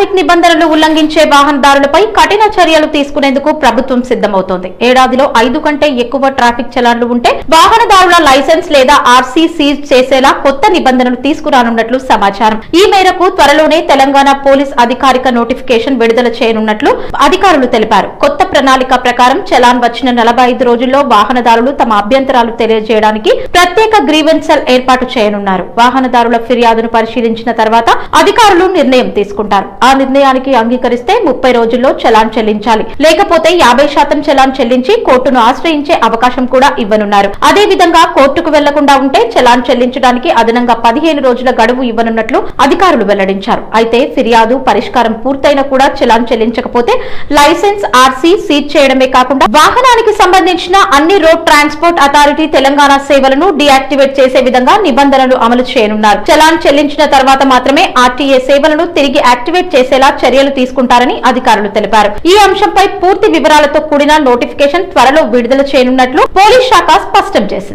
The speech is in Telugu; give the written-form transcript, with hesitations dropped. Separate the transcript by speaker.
Speaker 1: ట్రాఫిక్ నిబంధనలు ఉల్లంఘించే వాహనదారులపై కఠిన చర్యలు తీసుకునేందుకు ప్రభుత్వం సిద్ధమవుతోంది. ఏడాదిలో 5 కంటే ఎక్కువ ట్రాఫిక్ చలాన్లు ఉంటే వాహనదారుల లైసెన్స్ లేదా ఆర్సీ సీజ్ చేసేలా కొత్త నిబంధనలు తీసుకురానున్నట్లు సమాచారం. ఈ మేరకు త్వరలోనే తెలంగాణ పోలీస్ అధికారిక నోటిఫికేషన్ విడుదల చేయనున్నట్లు అధికారులు తెలిపారు. కొత్త ప్రణాళిక ప్రకారం చలాన్ వచ్చిన 45 రోజుల్లో వాహనదారులు తమ అభ్యంతరాలు తెలియజేయడానికి ప్రత్యేక గ్రీవెన్స్ సెల్ ఏర్పాటు చేయనున్నారు. వాహనదారుల ఫిర్యాదును పరిశీలించిన తర్వాత అధికారులు నిర్ణయం తీసుకుంటారు. ఆ నిర్ణయానికి అంగీకరిస్తే 30 రోజుల్లో చలాన్ చెల్లించాలి, లేకపోతే 50% చలాన్ చెల్లించి కోర్టును ఆశ్రయించే అవకాశం కూడా ఇవ్వనున్నారు. అదే విధంగా కోర్టుకు వెళ్లకుండా ఉంటే చలాన్ చెల్లించడానికి అదనంగా 15 రోజుల గడువు ఇవ్వనున్నట్లు అధికారులు వెల్లడించారు. అయితే ఫిర్యాదు పరిష్కారం పూర్తయినా కూడా చలాన్ చెల్లించకపోతే లైసెన్స్ ఆర్సీ సీజ్ చేయడమే కాకుండా వాహనానికి సంబంధించిన అన్ని రోడ్ ట్రాన్స్పోర్ట్ అథారిటీ తెలంగాణ సేవలను డీయాక్టివేట్ చేసే విధంగా నిబంధనలు అమలు చేయనున్నారు. చలాన్ చెల్లించిన తర్వాత మాత్రమే ఆర్టీఏ సేవలను తిరిగి యాక్టివేట్ చేసేలా చర్యలు తీసుకుంటారని అధికారులు తెలిపారు. ఈ అంశంపై పూర్తి వివరాలతో కూడిన నోటిఫికేషన్ త్వరలో విడుదల చేయనున్నట్లు పోలీస్ శాఖ స్పష్టం చేసింది.